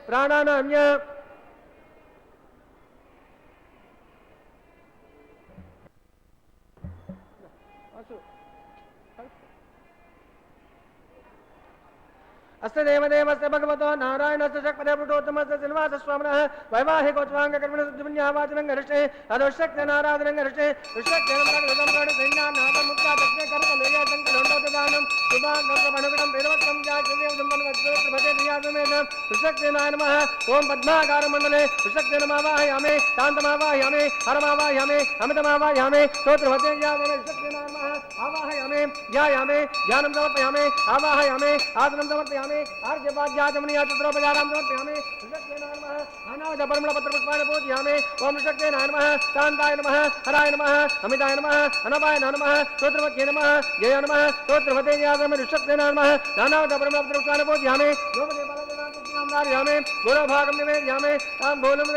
प्राणानाम्य अस्य देवदेवस्य भगवतो नारायणस्य शक्पदे पुरुषोत्तमस्य श्रीनिवासस्य स्वामिनः वैवाहिकोत्सवाङ्गकर्मणि अदोषक्ते नाराधनङ्गरिष्टे विश्वक्ते नमः सैन्यानाथमुक्ता दक्षिणे करकलेयसङ्कलण्डोदानं शुभाङ्गर्भणुकटं वेदवक्त्रं जायदेव सम्पन्नवज्रोत्रभते धियासमेत विश्वक्ते नमः ओम पद्माकारमण्डले विश्वक्ते नमावाहयामि शान्तमावाहयामि हरमावाहयामि अमितमावाहयामि स्तोत्रभते धियासमेत विश्वक्ते नमः आवाहयामि ध्यायामि ध्यानं समर्पयामि आवाहयामि आसनं समर्पयामि आर्घ्यपाद्याचमनीया चित्रोपचारां समर्पयामि ऋषक्ते नमः अनावध परिमलपत्रपुष्पाणि पूजयामि ओम ऋषक्ते नमः शान्ताय नमः हराय नमः अमिताय नमः अनपाय नमः स्तोत्रवत्ये नमः जय नमः स्तोत्रवते ध्यायामि ऋषक्ते नमः अनावध परिमलपत्रपुष्पाणि पूजयामि ्यामे गुणभागं निवेदयामि ताम्बूलं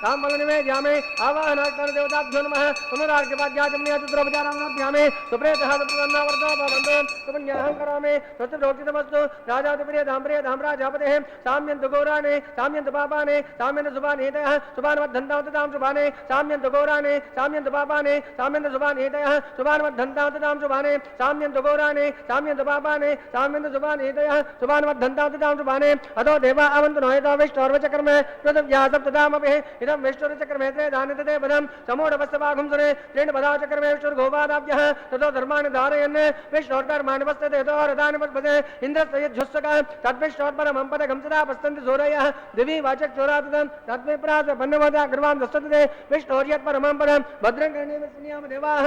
ताम्बलं निवेदयामि आवाहनार्थं देवताभ्यो नमः पुनरार्घ्यपाद्याचमनीया चित्रोपचारां समर्पयामि सुप्रेतः सुप्रसन्नावर्तो भवन्तु सुपुण्याहं करोमि स्वस्तिरोचितमस्तु राजाधिप्रिय धामराजापतेः साम्यन्तु गौराणे साम्यन्तु पापाने साम्यन्तु शुभानेतयः शुभान्वद्धन्तां शुभाने साम्यन्तु गौराणे साम्यन्तु पापाने साम्यन्तु शुभानेतयः शुभान्वद्धन्तां शुभाने साम्यन्तु गौराणे साम्यन्तु पापाने साम्यन्तु शुभानेतयः शुभान्वद्धन्तां शुभाने अतो देवा अवन्तु नोयतो विष्णोर्वचक्रमे पृथिव्यासप्तदामपि इदं विष्णुर्चक्रमे त्रेधानितते पदं समूढवस्तवाघुं सुरे त्रीणि पदाचक्रमे विष्णुर्गोपादाभ्यः ततो धर्माणि धारयन् विष्णोर्धर्माणि वस्तते तो रथानि पद्मते इन्द्रस्य यज्जुस्सकः तद्विष्णोर्परमं पदगं सदा पस्तन्ति सूरयः दिवि वाचक्षोराततं तद्विप्रास पन्नवदा गर्वान् दस्तते विष्णोर्यत्परमं पदं भद्रं कर्णेन देवाः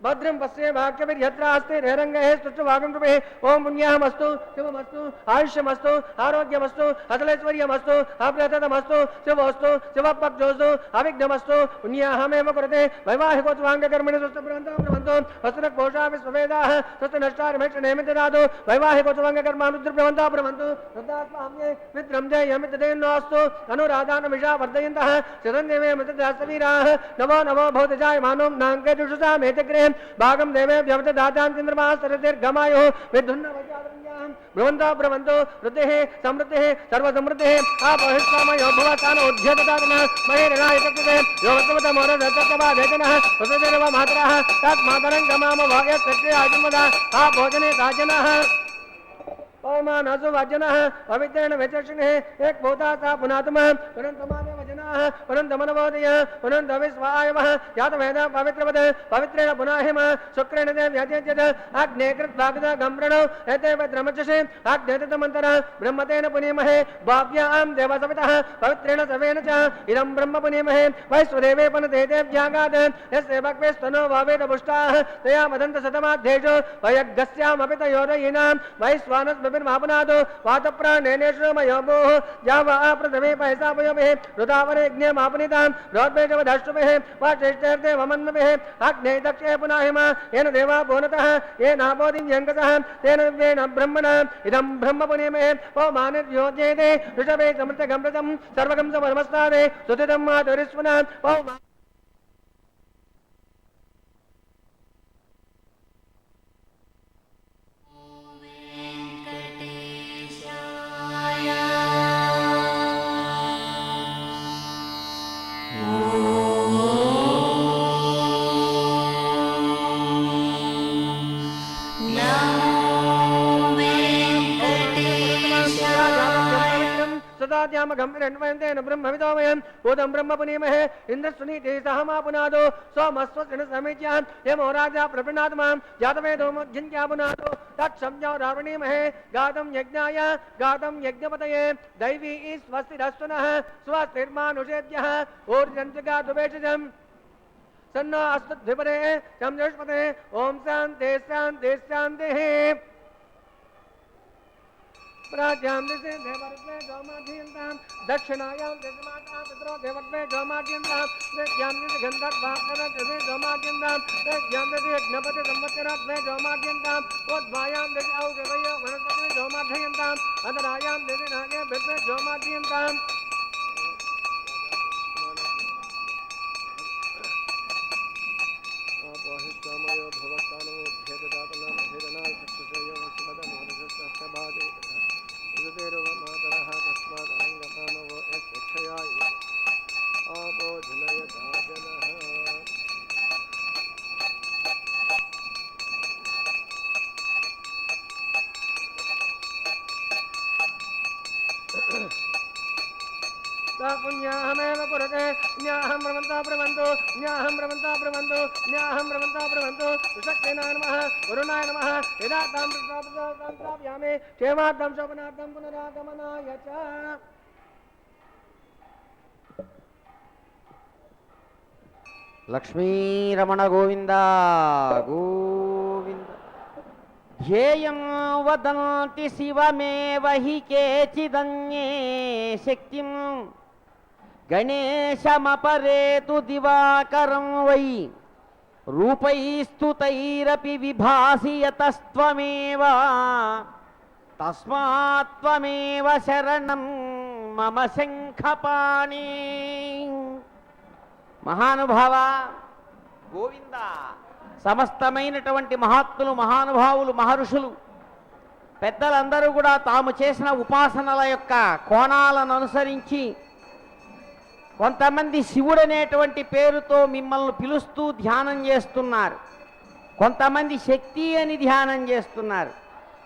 भद्रं पश्ये वाक्यभिर्यत्र अस्ति रेरङ्गैः स्तुष्टुभागं कृपे ओम पुण्यमस्तु शिवमस्तु आयुष्यमस्तु आरोग्यमस्तु अतलैश्वर्यमस्तु अप्रततमस्तु शिवोस्तु शिवपक्षोस्तु अविघ्नमस्तु पुण्याहमेव कुरुते वैवाहिकोत्सवाङ्गकर्मणि स्वस्तप्रवन्तु वस्त्रकोशा विश्ववेदाः स्वस्तनष्टारमेक्षणेमिति दातु वैवाहिकोत्सवाङ्गकर्मानुद्रप्रवन्तः प्रवन्तु शुद्धात्माहम्ये मित्रं जयमिततेन्नोऽस्तु अनुराधानमिषा वर्धयन्तः शरण्यमे मृतदासवीराः नमो नमो भवतजायमानो नाङ्के दुषुषामेतग्रे भागं देवेभ्यवत दातां चन्द्रमास्तरतिर्गमायुः विद्धुन्नवज्रादन्यां भ्रवन्तो भ्रवन्तो वृद्धिः समृद्धिः सर्वसमृद्धिः आपहिष्कामयो भवतानोद्ध्यतदातनः महेरणायतकृते योगत्वतमोरदत्तवादेतनः वसुदेव मातरः तत्मातरं गमाम भाग्यसक्रियाजन्मदा भोजने साजनः पवमानसु वाजनः पवित्रेण व्यचक्षिणः एक भूता सा पुनातमः पुनन्तमाने वजनाः पुनन्तमनवोदयः पुनन्तविश्वायवः जातवेद पवित्रवद पवित्रेण पुनाहिम शुक्रेण ते व्यत्यज्यत अग्ने कृत्वागत गम्रणौ एते वज्रमचषे अग्नेतमन्तरः ब्रह्मतेन पुनीमहे भाव्यां देवसवितः पवित्रेण सवेन च इदं ब्रह्म पुनीमहे वैश्वदेवे पनते देव्यागात् यस्य भक्वेस्तनो भावेत पुष्टाः तया वदन्त शतमाध्येषु वयग्गस्यामपि तयोरयीनां वैश्वानस्मि महापुनादो वातप्राणेनेषु मयोभोः जावा प्रथमे पैसापयोभिः रुदावरेज्ञे मापुनितां रोद्वेषवधष्टुभिः वाश्रेष्ठेर्थे वमन्मभिः अग्ने दक्षे पुनाहिम येन देवा पूर्णतः येनापोदिं यङ्कसः तेन दिव्येन ब्रह्मणा इदं ब्रह्म पुनीमहे पौमानिर्योज्येते ऋषभे समृतगमृतं सर्वगं समर्मस्तादे सुतिदं मातुरिस्वना पौमा गम्भीरन्वयन्तेन ब्रह्मविदो वयम् भूतं ब्रह्म पुनीमहे इन्द्रस्वनीति सह मा पुनादो सोमस्वस्तिन समीच्यां यमो राजा प्रपृणात्मां जातवेदो मुज्झिन्त्या पुनादो तत्संज्ञो रावणीमहे गातं यज्ञाय गातं यज्ञपतये दैवी स्वस्तिरस्तुनः स्वस्तिर्मानुषेभ्यः ऊर्जन्तिगातुवेशजम् सन्नो अस्तु द्विपदे चं जुष्पदे ओम शान्ति शान्ति शान्तिः प्राच्यां दिशे देवर्षे गोमाध्यन्तां दक्षिणायां दिशमाता पितरो देवर्षे गोमाध्यन्तां प्रज्ञां दिशे गन्धर्वाप्तरक्षसे गोमाध्यन्तां प्रज्ञां दिशे यज्ञपति संवत्सरात्मे गोमाध्यन्तां उद्भायां दिशे औषधयो वनस्पति गोमाध्यन्ताम् अधरायां दिशे नागे भित्वे गोमाध्यन्ताम् आपोहिष्कामयो भवस्तानो भेददातनां भेदनाय चक्षुषयो वसुमदमोरजस्य भाजे मातरः तस्मात् पुरते न्याहं ब्रह्मन्ता ब्रह्मन्तु न्याहं ब्रह्मन्ता ब्रह्मन्तु न्याहं ब्रह्मन्ता ब्रह्मन्तु विषक्तेनाय नमः वरुणाय नमः यदा तां प्राप्यामि क्षेमार्थं शोभनार्थं पुनरागमनाय च లక్ష్మీరమణ గోవింద గోవింద. ధ్యేయం వదంతి శివమేవ హి కేచిదన్యే శక్తిం గణేశమపరేతు దివాకరం వై రూపైస్తుతైరపి విభాసి యతస్త్వమేవ తస్మాత్త్వమేవ శరణం మమ శంఖపాణి. మహానుభావ గోవింద, సమస్తమైనటువంటి మహాత్ములు, మహానుభావులు, మహర్షులు, పెద్దలందరూ కూడా తాము చేసిన ఉపాసనల యొక్క కోణాలను అనుసరించి కొంతమంది శివుడనేటువంటి పేరుతో మిమ్మల్ని పిలుస్తూ ధ్యానం చేస్తున్నారు, కొంతమంది శక్తి అని ధ్యానం చేస్తున్నారు,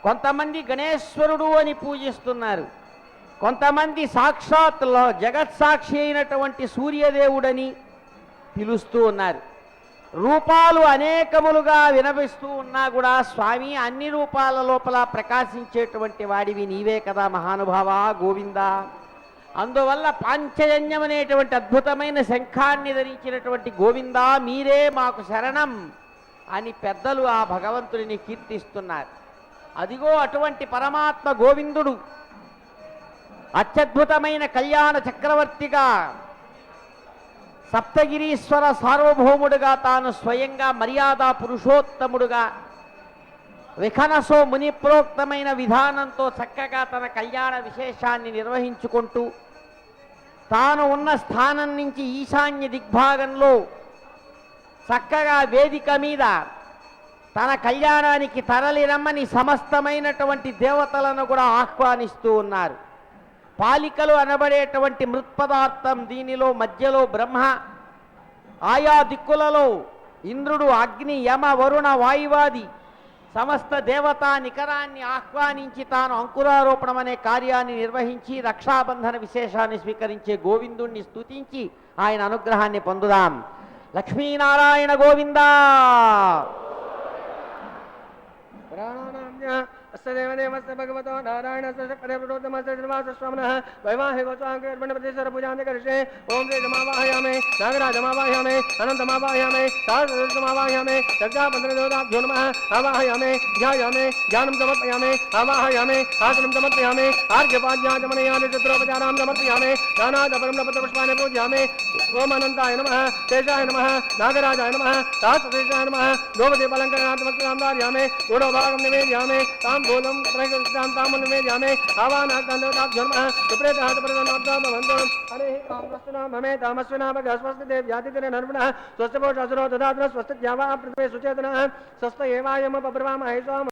కొంతమంది గణేశ్వరుడు అని పూజిస్తున్నారు, కొంతమంది సాక్షాత్లో జగత్సాక్షి అయినటువంటి సూర్యదేవుడని పిలుస్తూ ఉన్నారు. రూపాలు అనేకములుగా వినపిస్తూ ఉన్నా కూడా స్వామి అన్ని రూపాల లోపల ప్రకాశించేటువంటి వాడివి నీవే కదా మహానుభావ గోవింద. అందువల్ల పాంచజన్యం అనేటువంటి అద్భుతమైన శంఖాన్ని ధరించినటువంటి గోవింద మీరే మాకు శరణం అని పెద్దలు ఆ భగవంతుడిని కీర్తిస్తున్నారు. అదిగో అటువంటి పరమాత్మ గోవిందుడు అత్యద్భుతమైన కళ్యాణ చక్రవర్తిగా, సప్తగిరీశ్వర సార్వభౌముడుగా, తాను స్వయంగా మర్యాద పురుషోత్తముడుగా విఖనసో ముని ప్రోక్తమైన విధానంతో చక్కగా తన కళ్యాణ విశేషాన్ని నిర్వహించుకుంటూ తాను ఉన్న స్థానం నుంచి ఈశాన్య దిగ్భాగంలో చక్కగా వేదిక మీద తన కళ్యాణానికి తరలిరమ్మని సమస్తమైనటువంటి దేవతలను కూడా ఆహ్వానిస్తూ ఉన్నారు. పాలికలు అనబడేటువంటి మృత్పదార్థం, దీనిలో మధ్యలో బ్రహ్మ, ఆయా దిక్కులలో ఇంద్రుడు, అగ్ని, యమ, వరుణ, వాయువాది సమస్త దేవతా నికరాన్ని ఆహ్వానించి తాను అంకురారోపణం అనే కార్యాన్ని నిర్వహించి రక్షాబంధన విశేషాన్ని స్వీకరించే గోవిందుణ్ణి స్తుతించి ఆయన అనుగ్రహాన్ని పొందుదాం. లక్ష్మీనారాయణ గోవిందా. अस्य देवदेवस्य भगवतो नारायणस्य शक्तिप्रोतमस्य श्रीवासस्वामिनः वैवाहिकोत्साहकर्मणप्रतिसरपूजां करिष्ये. ओं श्रीजमावाहयामि, नागराजमावाहयामि, अनन्तमावाहयामि, सहस्रमावाहयामि, यज्ञापन्द्रदेवताभ्यो नमः आवाहयामि, ध्यायामि, ध्यानं समर्पयामि, आवाहयामि, आसनं समर्पयामि, आर्घ्यपाद्याचमनयानि चित्रोपचारां समर्पयामि, नानादपरमपत्रपुष्पाणि पूजयामि. ओम अनन्ताय नमः, शेषाय नमः, नागराजाय नमः, सहस्रशेषाय नमः, गोपदीपालङ्करणात्मकं धारयामि, गूढभागं निवेदयामि, ताम्बूलं प्रकृतिं ताम्बूलं निवेदयामि, आवाहनार्थं नमः, सुप्रेतहातप्रदनोत्तमवन्तु. हरिः ओं वस्तुना ममे तामस्विना भगस्वस्तिदेव्यादितिरे नर्मणः स्वस्तिपोषासुरो ददातु स्वस्तिद्यावा पृथ्वी सुचेतनः स्वस्त एवायमपब्रवामहे सोम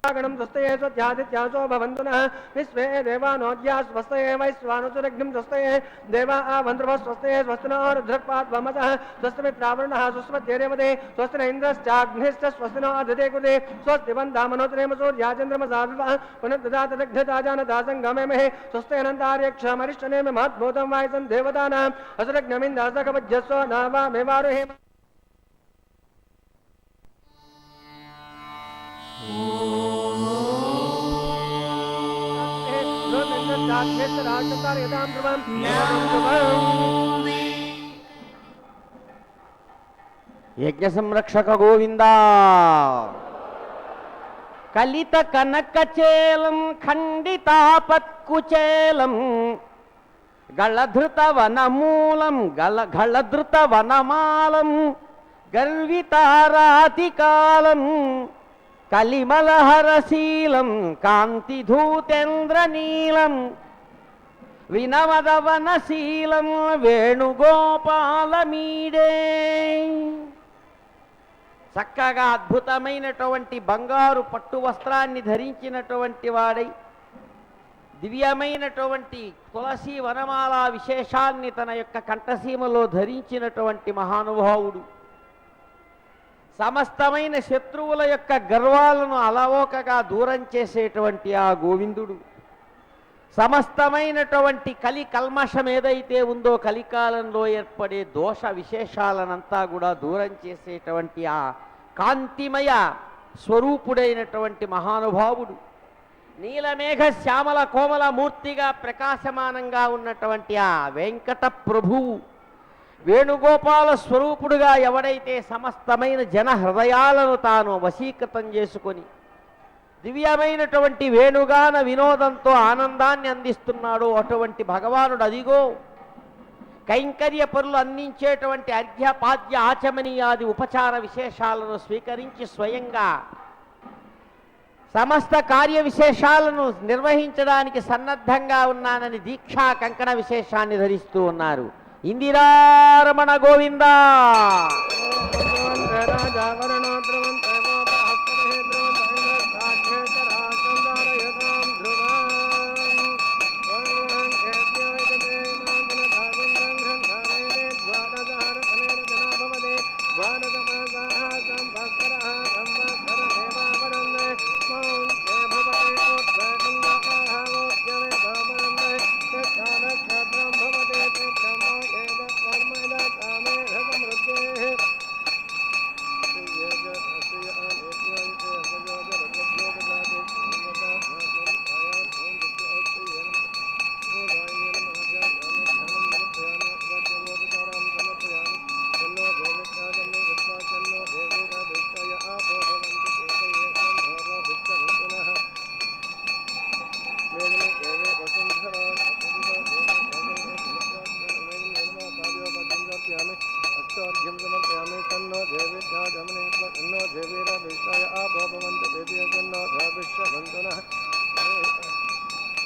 गणं स्वस्तये स्वध्यादित्यासो भवन्तु नः विश्वे देवानोद्या स्वस्तये वैश्वानुसुरग्निं स्वस्तये देवा आवन्ध्रवः स्वस्तये स्वस्तिनोरुद्रक्पाद्वमसः स्वस्तिमित्रावरुणः स्वस्तिमध्येरेवते स्वस्तिन इन्द्रश्चाग्निश्च स्वस्तिनो अधते कृते स्वस्ति वन्दामनोत्रेम सूर्याचन्द्रमसाविवः पुनर्ददातदग्धताजानदासङ्गमेमहे स्वस्ति अनन्तार्यक्षमरिष्टनेम महद्भूतं वायसन् देवतानाम् असुरग्नमिन्दासकवज्जस्व नावामेवारुहे. యజ్ఞ సంరక్షక గోవింద. కలిత కనకచేలం ఖండితాపత్కుచేలం గళధృత వనమూలం గళధృత వనమాలం గర్వితారాతికాలం కలిమలహరశీలం కాంతిధూతేంద్రనీలం వినవదవనశీలం వేణుగోపాలమీడే. చక్కగా అద్భుతమైనటువంటి బంగారు పట్టు వస్త్రాన్ని ధరించినటువంటి వాడై దివ్యమైనటువంటి తులసి వనమాల విశేషాన్ని తన యొక్క కంఠసీమలో ధరించినటువంటి మహానుభావుడు, సమస్తమైన శత్రువుల యొక్క గర్వాలను అలవోకగా దూరం చేసేటువంటి ఆ గోవిందుడు, సమస్తమైనటువంటి కలి కల్మషం ఏదైతే ఉందో కలికాలంలో ఏర్పడే దోష విశేషాలనంతా కూడా దూరం చేసేటువంటి ఆ కాంతిమయ స్వరూపుడైనటువంటి మహానుభావుడు, నీలమేఘ శ్యామల కోమల మూర్తిగా ప్రకాశమానంగా ఉన్నటువంటి ఆ వెంకట ప్రభువు, వేణుగోపాల స్వరూపుడుగా ఎవడైతే సమస్తమైన జన హృదయాలను తాను వశీకృతం చేసుకొని దివ్యమైనటువంటి వేణుగాన వినోదంతో ఆనందాన్ని అందిస్తున్నాడో అటువంటి భగవానుడు అదిగో కైంకర్య పరులు అందించేటువంటి అర్ఘ్యపాద్య ఆచమనీయాది ఉపచార విశేషాలను స్వీకరించి స్వయంగా సమస్త కార్య విశేషాలను నిర్వహించడానికి సన్నద్ధంగా ఉన్నానని దీక్షా కంకణ విశేషాన్ని ధరిస్తూ ఉన్నారు. ఇందిరారమణ గోవింద.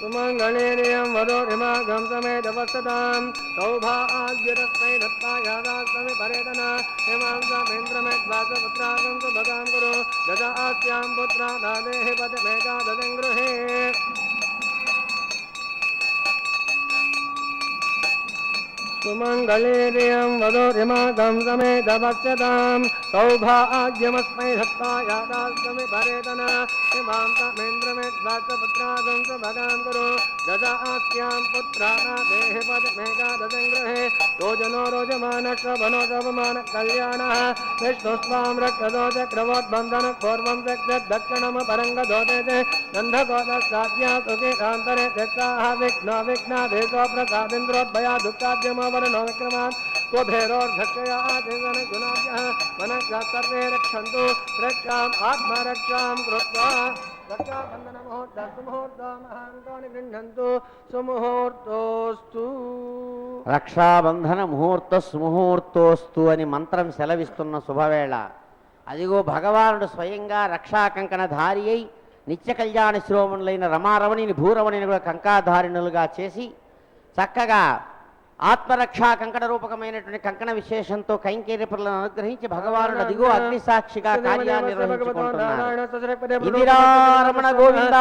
सुमंगलेरियं वदोरिमागं समेतवसतां सौभाग्यरस्मै दत्तायादास्तमे परेतना हिमां समेन्द्रमेद्वासपुत्रागं सुभगां कुरु ददास्यां पुत्रा दादेः पदमेकादशं गृहे सुमंगलेरियं वदोरिमागं समेतवसतां सौभाग्यमस्मै दत्तायादास्तमे परेतना हिमां समेन्द्रमेद्वासपुत्रागं सुभगां कुरु ददास्यां पुत्रानादेः पदमेकादशं गृहे रोजनो रोजमानश्रवणो रवमान कल्याणः विष्णुस्वां रक्षदो चक्रवोद्बन्धन पूर्वं दक्षिणम परङ्गदोदेते गन्धगोदस्ताज्ञा सुखे कान्तरे त्यक्ताः विघ्ना विघ्नादेशो प्रसादिन्द्रोद्भया दुःखाद्यमवरणो विक्रमान् स्वभैरोर्धक्षया आदेशन गुणाभ्यः मनः सर्वे रक्षन्तु रक्षाम् आत्मरक्षां कृत्वा रक्षाबन्धन मुहूर्तो महान्तानि गृह्णन्तु सुमुहूर्तोस्तु. రక్షాబంధన ముహూర్త సుముహూర్తోస్తు అని మంత్రం సెలవిస్తున్న శుభవేళ అదిగో భగవానుడు స్వయంగా రక్షాకంకణ ధారి అయి నిత్య కళ్యాణ శిరోమణులైన రమారమణిని భూరమణిని కూడా కంకాధారిణులుగా చేసి చక్కగా ఆత్మరక్షా కంకణ రూపకమైనటువంటి కంకణ విశేషంతో కైంకర్యపురులను అనుగ్రహించి భగవానుడు అదిగో అగ్ని సాక్షిగా కార్యాన్ని నిర్వహించుకుంటున్నారు. ఇందిరారమణ గోవింద.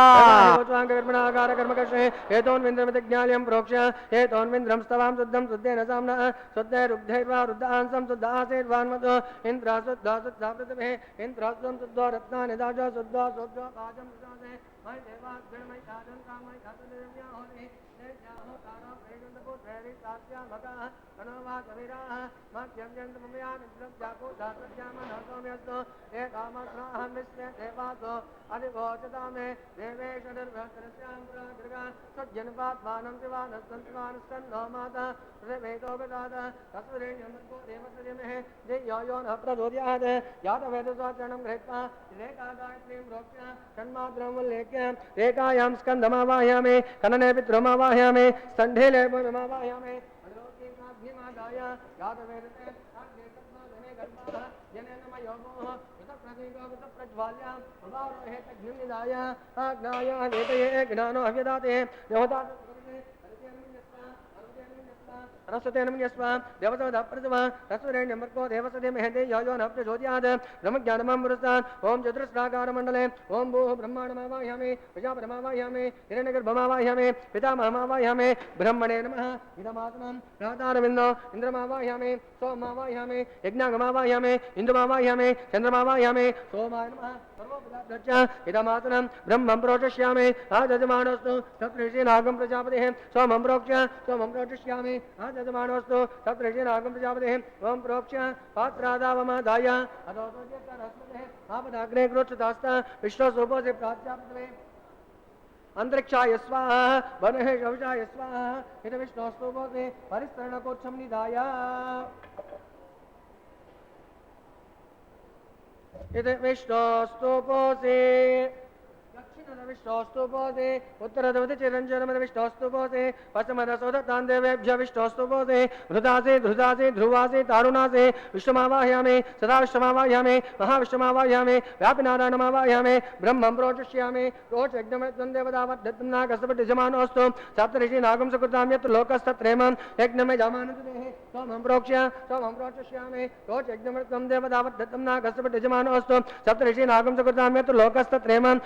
हेतोन्विन्द्रमितज्ञाल्यं प्रोक्ष हेतोन्विन्द्रं स्तवां शुद्धं शुद्धेन साम्नः शुद्धैरुग्धैर्वा रुद्धांसं शुद्धासेर्वान्मतो इन्द्रा शुद्धा शुद्धा पृथिवे इन्द्रास्तं शुद्धो रत्नानि दाजो शुद्धो शुद्धो काजं सुजासे मयि देवाग्निर्मयि काजं कामयि कातुर्यम्या होति तेजाहो तारा प्रेगन्तपुत्रेरि सास्यामकाः कनोवाचविराः मह्यं यन्त्रमयानिद्रं जाको धातृज्यामनसौम्यस्तो हे कामस्राहं विश्वे देवासो अधिभोजता मे देवेश निर्भस्यां पुरागृगा सज्जनपात्मानं शिवानस्तन्नो माता वेदो विदाता तस्वरेण्यमर्को देवसर्यमेः देयो यो न प्रचोदयात् यातवेदस्वाचरणं गृहीत्वा रेखागायत्रीं रोक्ष्य षण्मात्रम् उल्लेख्य रेखायां स्कन्दमावाहयामि कनने पितृमावाहयामि स्तण्डे लेपमावाहयामि अलोकीनाभ्यमादाय यातवेदते अग्नितत्त्वादने गर्भाः जनेन मयोगोः प्रज्वाल्यां प्रभावरोहेतग्निनिदाय आज्ञाय वेदये ज्ञानो हव्यदाते देवदाते रसतेनमन्यस्वा देवसवदप्रतिमा रसुरेण्यमर्को देवसदे महेन्दे यो न प्रचोदयात् ब्रह्मज्ञानममृतान् ओं चतुरस्राकारमण्डले ओं भूः ब्रह्माण्डमावाहयामि प्रजापतिमावाहयामि हिरण्यगर्भमावाहयामि पितामहमावाहयामि ब्रह्मणे नमः इदमात्मं रातारविन्दो इन्द्रमावाहयामि सोममावाहयामि यज्ञागमावाहयामि इन्दुमावाहयामि चन्द्रमावाहयामि सोमाय नमः इदमातनं ब्रह्मं प्रोचष्यामि आजमानोस्तु तत्ऋषीनागं प्रजापतिः सोमं प्रोक्ष्यामि आजमानोस्तु तत्ऋषीनागं प्रजापतिः ओम प्रोक्ष्य पात्रादावमादाय आपदाग्ने क्रोक्षदास्ता विश्वस्वपोषे प्राच्यापतवे अंतरिक्षाय स्वाहा वनहे शौचाय स्वाहा इत विष्णोस्तुपोषे परिस्तरणकोच्छं निधाय इत विष्णोस्तुपोषे विष्णोस्तुपोषे उत्तरदवति चिरंजनमद विष्णोस्तुपोषे पश्चिमदसोदतान् देवेभ्य विष्णोस्तुपोषे धृतासे ध्रुवासे तारुणासे विष्णुमावाहयामि सदा विष्णुमावाहयामि महाविष्णुमावाहयामि व्यापिनारायणमावाहयामि ब्रह्मं प्रोचष्यामि प्रोचयज्ञमयत्वं देवतावद्धतं नागसपटिजमानोऽस्तु सप्तऋषि नागं सुकृतां यत् लोकस्तत्रेमं यज्ञमे जमानतुदेः सोमं प्रोचष्यामि प्रोचयज्ञमयत्वं देवतावद्धतं नागसपटिजमानोऽस्तु सप्तऋषि नागं सुकृतां यत् लोकस्तत्रेमं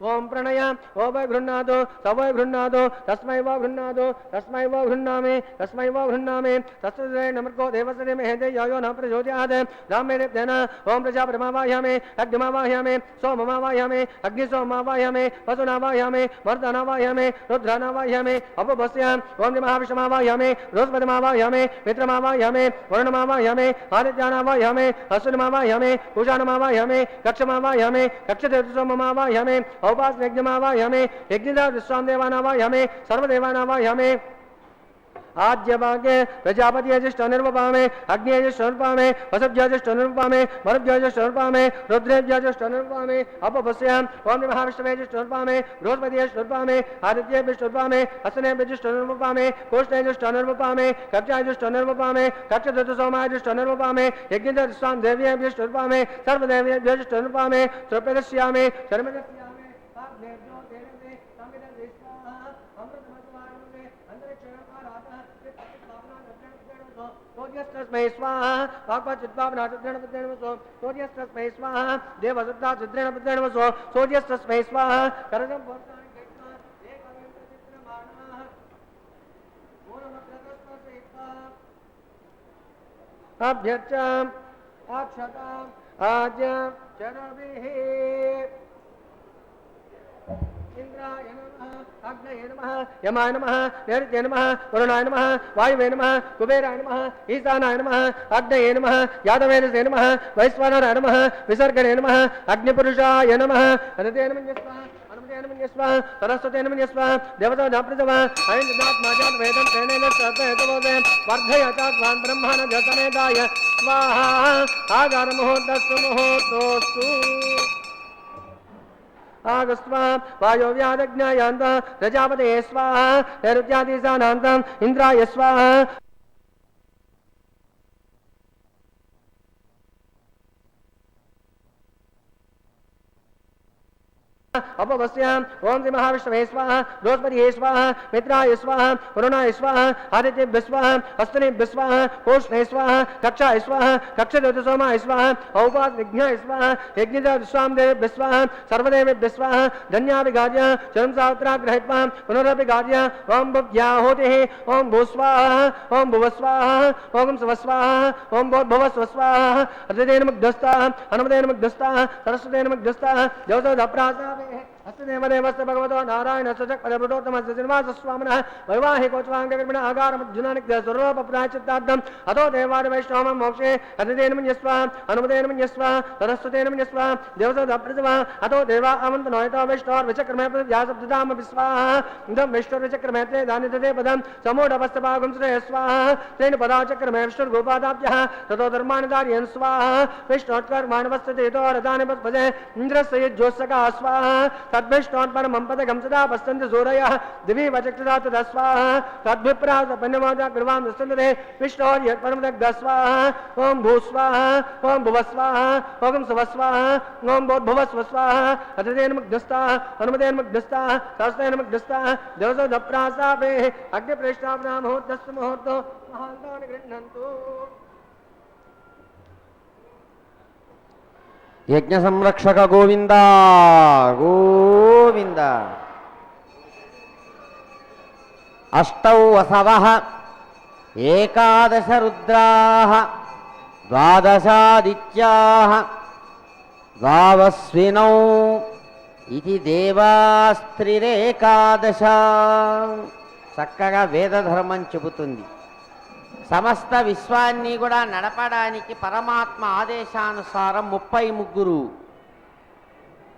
ओम प्रणय ओ वै गृह्णादो स वै गृह्णादो तस्मै वो गृह्णादो तस्मै वो गृह्णामि तस्मै नमर्को देवसरे महेदे यो न प्रचोदयात् रामेण ओम प्रजापतिमावाहयामि अग्निमावाहयामि सोममावाहयामि अग्निसोममावाहयामि वसुनावाहयामि मर्दनावाहयामि रुद्रनावाहयामि अपवस्याम् ओम महाविष्णुमावाहयामि बृहस्पतिमावाहयामि मित्रमावाहयामि वरुणमावाहयामि आदित्यानावाहयामि अश्विनमावाहयामि पूजानमावाहयामि कक्षमावाहयामि कक्षदेवसोममावाहयामि औपासनयज्ञमावाहयामि यज्ञदा विश्वामदेवानावाहयामि सर्वदेवानावाहयामि आज्यभागे प्रजापति ज्येष्ठ निर्वपामे अग्नि ज्येष्ठ निर्वपामे वसुज्येष्ठ निर्वपामे मरुज्येष्ठ निर्वपामे रुद्रेज्येष्ठ निर्वपामे अपवस्याम् ओम महाविष्णवे ज्येष्ठ निर्वपामे बृहस्पति ज्येष्ठ निर्वपामे आदित्य ज्येष्ठ निर्वपामे अस्ने ज्येष्ठ निर्वपामे कोष्ठे ज्येष्ठ निर्वपामे कक्षा ज्येष्ठ निर्वपामे कक्षदत्त सोमाय ज्येष्ठ निर्वपामे यज्ञ स्वाम देव्य ज्येष्ठ निर्वपामे सर्वदेव्य ज्येष्ठ निर्वपामे त्रिपदस्यामि शर्मदस्यामि तस्मै स्वाहा वाक्पचित्पावनाचिद्रणपद्रणवसो सूर्यस्तस्मै स्वाहा देवसुद्धाचिद्रणपद्रणवसो सूर्यस्तस्मै स्वाहा करजं भोक्तानि कृत्वा एकविंशतित्रमाणाः पूर्णमग्रतस्तस्मै स्वाहा अभ्यर्चाम् अक्षताम् आज्ञां चरभिः इंद्राय नमः अग्नये नमः यमाय नमः नैऋत्ये नमः वरुणाय नमः वायुवे नमः कुबेराय नमः ईशानाय नमः अग्नये नमः यादवेनसे नमः वैश्वानराय नमः विसर्गणे नमः अग्निपुरुषाय नमः अनते नमः अनुमते नमः सरस्वते नमः देवता जाप्रजवा ऐन्द्रात्माजात वेदं तेनेन सतयतवोदे वर्धयतात्वान् ब्रह्मण जतमेदाय स्वाहा आगारमुहूर्तस्तु मुहूर्तोऽस्तु आगस्वा वायो व्यादज्ञायान्त प्रजापते स्वाहा नैऋत्यादिशानान्तम् इन्द्राय स्वाहा अपवस्याम् ओम श्री महाविष्णवे स्वाहा बृहस्पतिये स्वाहा मित्राय स्वाहा वरुणाय स्वाहा आदित्येभ्यः स्वाहा हस्तनेभ्यः स्वाहा कोष्ठे स्वाहा कक्षाय स्वाहा कक्षदेवसोमाय स्वाहा औपासनिज्ञाय स्वाहा यज्ञदा विश्वामदेवेभ्यः स्वाहा सर्वदेवेभ्यः स्वाहा धन्याभिगार्य चरम सावत्राग्रहित्वा पुनरपि गार्य ओम भुव्याहोतिः ओम भूस्वाहा ओम भुवस्वाहा ओम स्वस्वाहा ओम भोर्भुवस्वस्वाहा अद्वैतेन मुग्धस्ताः अनुमतेन मुग्धस्ताः सरस्वतेन मुग्धस्ताः देवताप्रासा हस्तदेवदेवस्य भगवतो नारायण सचक्पदपुटोत्तमस्य श्रीनिवासस्वामिनः वैवाहिकोत्सवाङ्गकर्मिण आगारमज्जुनानिग्रहस्वरूपप्रायश्चित्तार्थम् अतो देवादिवैष्णवं मोक्षे अतिथेन मन्यस्वा अनुमतेन मन्यस्वा सरस्वतेन मन्यस्वा देवताप्रतिभा अतो देवा अमन्तनोयतो वैष्णवविचक्रमे व्यासब्दधामपि स्वाहा इदं वैष्णवविचक्रमेत्रे दानिदते पदं समूढवस्तभागं श्रेय स्वाहा तेन पदाचक्रमे विष्णुर्गोपादाभ्यः ततो धर्माणि धारयन् स्वाहा विष्णोत्कर्माणवस्ततेतो रथानि पद्मजे इन्द्रस्य यज्जोत्सका स्वाहा तद्विष्णोत्परमं पदकं सदा पश्यन्ति सूरयः दिवि वचक्षुषा तदा स्वाहा तद्विप्रासपन्यमोदा कुर्वां दस्यन्ते विष्णोर्यत्परमदग्धः स्वाहा ॐ भूस्वाहा ॐ भुवस्वाहा ॐ सुवस्वाहा ॐ भूर्भुवस्वस्वाहा अतिथेन मुग्धस्ताः अनुमतेन मुग्धस्ताः सहस्रेण मुग्धस्ताः देवसोदप्रासापे अग्निप्रेष्ठापना मुहूर्तस्य मुहूर्तो महान्तानि गृह्णन्तु यज्ञ संरक्षक गोविंद गोविंद अष्टौ वसवः एकादश रुद्राः द्वादशादित्याः ద్వావస్వినౌ ఇది దేవాస్త్రిరేకాదశ. చక్కగా వేదధర్మం చెబుతుంది. సమస్త విశ్వాన్ని కూడా నడపడానికి పరమాత్మ ఆదేశానుసారం 33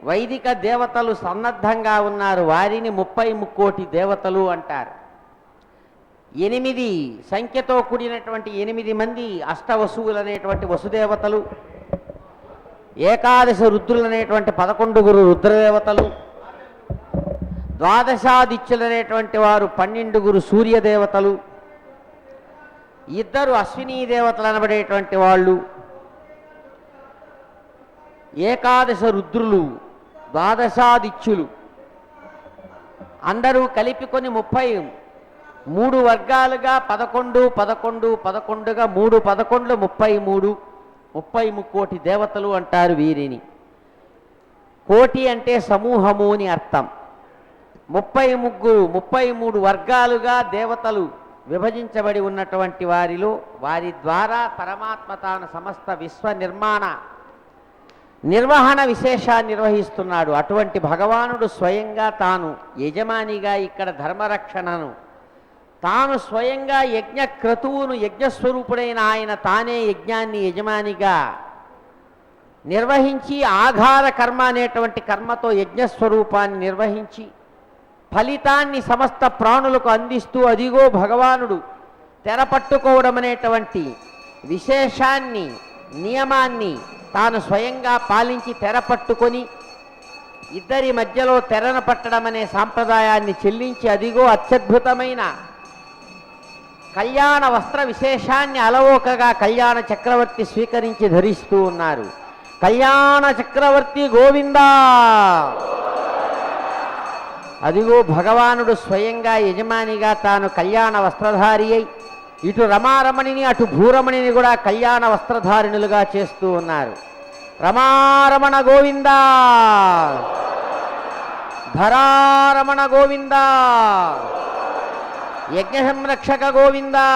వైదిక దేవతలు సన్నద్ధంగా ఉన్నారు. వారిని 33 దేవతలు అంటారు. 8 సంఖ్యతో కూడినటువంటి 8 మంది అష్టవసువులు అనేటువంటి వసుదేవతలు, ఏకాదశ రుద్రులు అనేటువంటి 11 రుద్రదేవతలు, ద్వాదశాదిత్యులు అనేటువంటి వారు 12 సూర్యదేవతలు, 2 అశ్వినీ దేవతలు అనబడేటువంటి వాళ్ళు, ఏకాదశ రుద్రులు, ద్వాదశాదిత్యులు అందరూ కలిపికొని 33 వర్గాలుగా 11, 11, 11గా 3 11 33 కోటి దేవతలు అంటారు వీరిని. కోటి అంటే సమూహము అని అర్థం. 33 వర్గాలుగా దేవతలు విభజించబడి ఉన్నటువంటి వారి ద్వారా పరమాత్మ తాను సమస్త విశ్వ నిర్వహణ విశేషాన్ని నిర్వహిస్తున్నాడు. అటువంటి భగవానుడు స్వయంగా తాను యజమానిగా ఇక్కడ ధర్మరక్షణను తాను స్వయంగా యజ్ఞక్రతువును యజ్ఞస్వరూపుడైన ఆయన తానే యజ్ఞాన్ని యజమానిగా నిర్వహించి ఆఘార కర్మ అనేటువంటి కర్మతో యజ్ఞస్వరూపాన్ని నిర్వహించి ఫలితాన్ని సమస్త ప్రాణులకు అందిస్తూ అదిగో భగవానుడు తెరపట్టుకోవడం అనేటువంటి విశేషాన్ని నియమాన్ని తాను స్వయంగా పాలించి తెరపట్టుకొని ఇద్దరి మధ్యలో తెరను పట్టడం అనే సాంప్రదాయాన్ని చెల్లించి అదిగో అత్యద్భుతమైన కళ్యాణ వస్త్ర విశేషాన్ని అలవోకగా కళ్యాణ చక్రవర్తి స్వీకరించి ధరిస్తూ ఉన్నారు. కళ్యాణ చక్రవర్తి గోవిందా. అదిగో భగవానుడు స్వయంగా యజమానిగా తాను కళ్యాణ వస్త్రధారి అయి ఇటు రమారమణిని అటు భూరమణిని కూడా కళ్యాణ వస్త్రధారిణులుగా చేస్తూ ఉన్నారు. రమారమణ గోవిందా, ధరారమణ గోవిందా, యజ్ఞ సంరక్షక గోవిందా,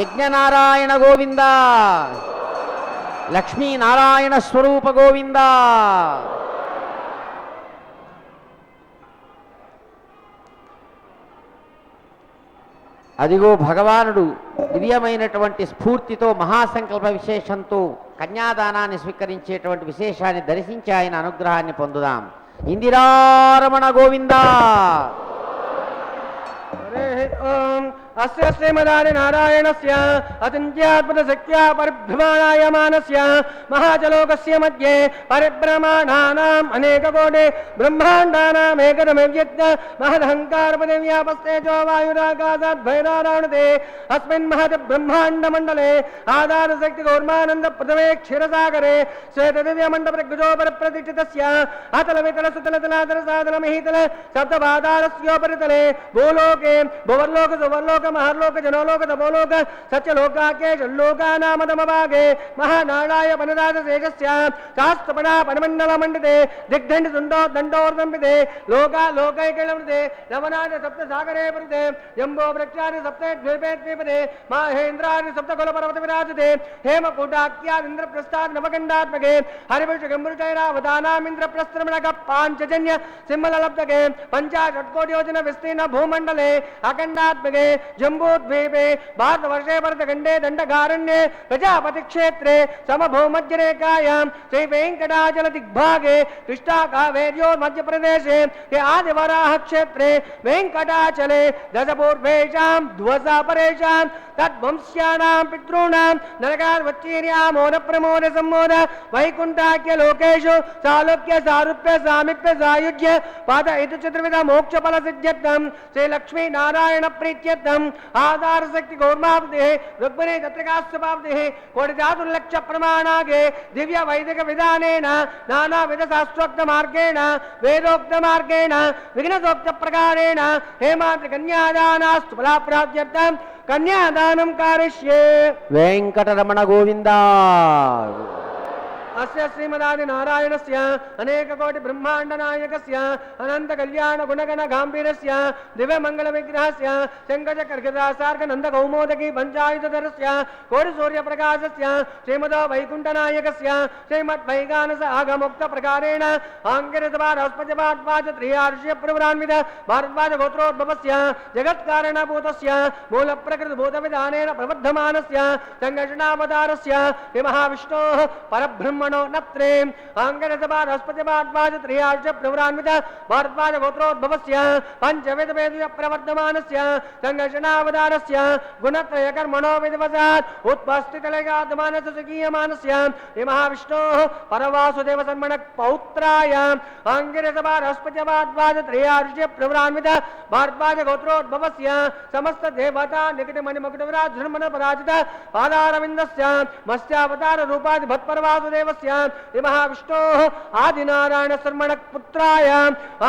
యజ్ఞనారాయణ గోవిందా, లక్ష్మీనారాయణ స్వరూప గోవిందా. అదిగో భగవానుడు దివ్యమైనటువంటి స్ఫూర్తితో మహాసంకల్ప విశేషంతో కన్యాదానాన్ని స్వీకరించేటువంటి విశేషాన్ని దర్శించి ఆయన అనుగ్రహాన్ని పొందుదాం. ఇందిరారమణ గోవిందా. अस्य श्रीमदादि नारायणस्य अचिन्त्याद्भुतशक्त्या परिभ्रमणायमानस्य महाजलोकस्य मध्ये परिभ्रमणानाम् अनेककोटि ब्रह्माण्डानाम् एकदमव्यक्त महदहङ्कारपदव्यापस्तेजो वायुराकाशाद्भैरारावणते अस्मिन् महत् ब्रह्माण्डमण्डले आधारशक्तिगौर्मानन्दप्रथमे क्षीरसागरे श्वेतदिव्यमण्डपरिग्रजोपरिप्रतिष्ठितस्य अतलवितलसुतलतलातलसातलमहीतल सप्तपादारस्योपरितले भूलोके भुवर्लोक सुवर्लोक महर्लोक जनोलोक तपोलोक सत्यलोकाके षण्लोकानामदमभागे महानाराय वनराज शेषस्य शास्त्रपणा पनमण्डलमण्डिते दिग्दण्ड सुन्दो दण्डोर्दम्बिते लोका लोकैकलमृते नवनाथ सप्तसागरे परिते जम्बो वृक्षादि सप्ते द्वीपे द्वीपते महेन्द्रादि सप्तकुलपर्वत विराजते हेमकूटाख्यादिन्द्रप्रस्थात् नवगण्डात्मके हरिविषगम्भीरैरावदानामिन्द्रप्रस्थ्रमणक पाञ्चजन्य सिंहलब्धके पञ्चाशत्कोटियोजन विस्तीर्ण भूमण्डले अखण्डात्मके जम्बूद्वीपे भारतवर्षे भरतखण्डे दण्डकारण्ये प्रजापतिक्षेत्रे समभूमध्यरेखायां श्रीवेङ्कटाचलदिग्भागे कृष्णाकावेर्योर्मध्यप्रदेशे आदिवराहक्षेत्रे वेङ्कटाचले दशपूर्वेषां ध्वजापरेषां तद्वंश्यानां पितॄणां नरकाद्वच्चीर्यामोद सम्मोद वैकुण्ठाख्यलोकेषु सालोक्य सारूप्य सामीप्य सायुज्य पाद इति चतुर्विध मोक्षफलसिद्ध्यर्थं श्रीलक्ष्मीनारायण प्रीत्यर्थम् आधारशक्ति गौर्माब्धे ऋग्मणे तत्रकास्यपाब्धे कोटिधातुर्लक्ष प्रमाणागे दिव्य वैदिक विधानेन नानाविध शास्त्रोक्त मार्गेण वेदोक्त मार्गेण विघ्नसोक्त प्रकारेण हेमाद्रि कन्यादानास्तु फलाप्राप्त्यर्थं कन्यादानं कारिष्ये. वेंकटरमण गोविंदा. अस्य श्रीमदादि नारायणस्य अनेककोटि ब्रह्मांड नायकस्य अनंत कल्याण गुणगण गांभीरस्य दिव्य मंगल विग्रहस्य शंकचक्र गदासार्ग नंद कौमोदकी पंचायुधरस्य कोटि सूर्य प्रकाशस्य श्रीमद वैकुंठ नायकस्य श्रीमद् वैगानस आगमुक्त प्रकारेण आंगिरसभारस्पतिपाद त्रियार्ष्य प्रवरान्वित भारद्वाज गोत्रोद्भवस्य जगत् कारणभूतस्य मूल प्रकृति भूत विधानेन प्रबद्धमानस्य संघर्षणावतारस्य महाविष्णोः परब्रह्मणो नत्रे आंगिरसभारस्पतिपाद त्रियार्ष्य प्रवरान्वित भारद्वाज गोत्रोद्भवस्य पंचविध वेद प्रवर्धमानस्य संघर्षणावतारस्य गुणत्रय कर्मणो विद्वसात् उत्पस्थितलगात्मानस्य सुखीयमानस्य महाविष्णोः परवासुदेव सन्मनः पौत्राय आंगिरसभारस्पतिपाद त्रियार्ष्य प्रवरान्वित भारद्वाज गोत्रोद्भवस्य समस्त देवता निकटमणिमकुटविराज धर्मण पराजित पादारविन्दस्य मत्स्यावतार रूपादि भट्टपरवासुदेवस्य महाविष्णोः आदिनारायण शर्मणः पुत्राय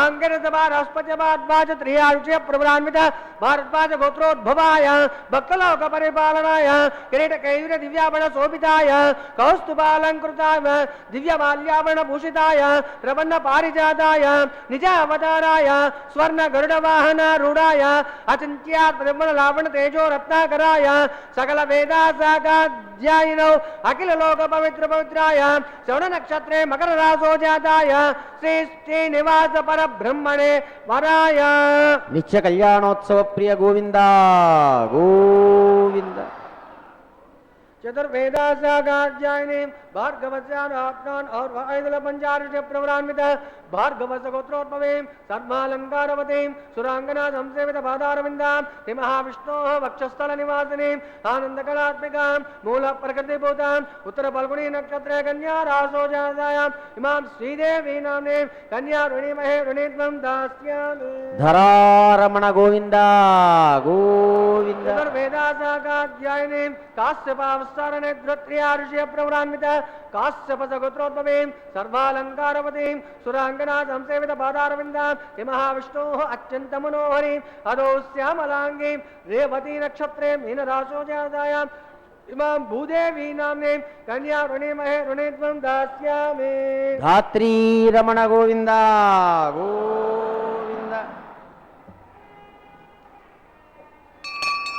आंगिरसभारस्पतिपाद त्रियार्ष्य प्रवरान्वित भारद्वाज गोत्रोद्भवाय भक्तलोक परिपालनाय किरीट कैयूर दिव्याभरण शोभिताय कौस्तुभालंकृताय दिव्य माल्याभरण भूषिताय प्रपन्न पारिजाताय निज अवताराय स्वर्ण गरुड़ वाहन रूढ़ाय अचिंत्यात् ब्रह्मण लावण तेजो रत्नाकराय सकल वेदा सागाध्यायिनो अखिल लोक पवित्र पवित्राय श्रवण नक्षत्रे मकर रासो जाताय श्री श्रीनिवास पर ब्रह्मणे वराय నిత్య కళ్యాణోత్సవ ప్రియ గోవింద గోవింద. चतुर्वेदाध्यायिनी भार्गवस्यान और वायुदल पंचारुष्य प्रवरान्वित भार्गवस्य गोत्रोद्भवीं सर्वालंकारवतीं सुरांगना संसेवित पादारविन्दां महाविष्णोः वक्षस्थल निवासिनीं आनंदकलात्मिकां मूल प्रकृतिभूतां उत्तर फल्गुनी नक्षत्रे कन्या रासो जातायां इमां श्रीदेवी नाम्नीं कन्या ऋणीमहे ऋणीत्वं दास्यामि. ధరారమణ గోవింద గోవింద. चतुर्वेदाध्यायिनी काश्यपावसारणे ऋत्रियार्ष्य प्रवरान्वित काश्यपसगोत्रोद्भवीं सर्वालंकारवतीं सुरांगना संसेवित पादारविन्दां महाविष्णोः अत्यंत मनोहरीं अदौ श्यामलांगीं रेवती नक्षत्रे मीनराशो जातायां इमां भूदेवी नाम्नीं कन्या ऋणीमहे ऋणीत्वं दास्यामि. ధాత్రీరమణ గోవింద గోవింద.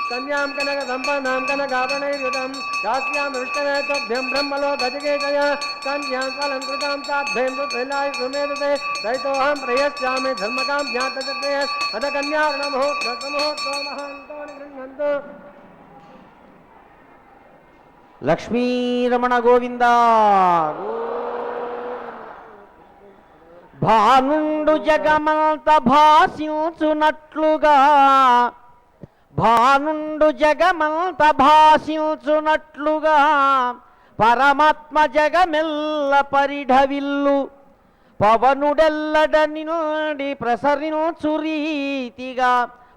कन्यां कनक संपन्नां कनकाभरणैर्युतं दास्यां विष्णवे त्वभ्यं ब्रह्मलोक गजकेकया कन्यां अलङ्कृतां ताभ्यं सुतैलाय सुमेधते दयितोऽहं प्रयस्यामि धर्मकां ज्ञातचक्रे अथ कन्यार्णमुहूर्तमुहूर्तो महान्तो निगृह्णन्तु. లక్ష్మీరమణ గోవింద. భానుండు జగమంత భాషించునట్లుగా భానుండు జగమంత భాషించునట్లుగా పరమాత్మ జగమెల్ల పరిఢవిల్లు పవనుడెల్లడ నుండి ప్రసరించు రీతిగా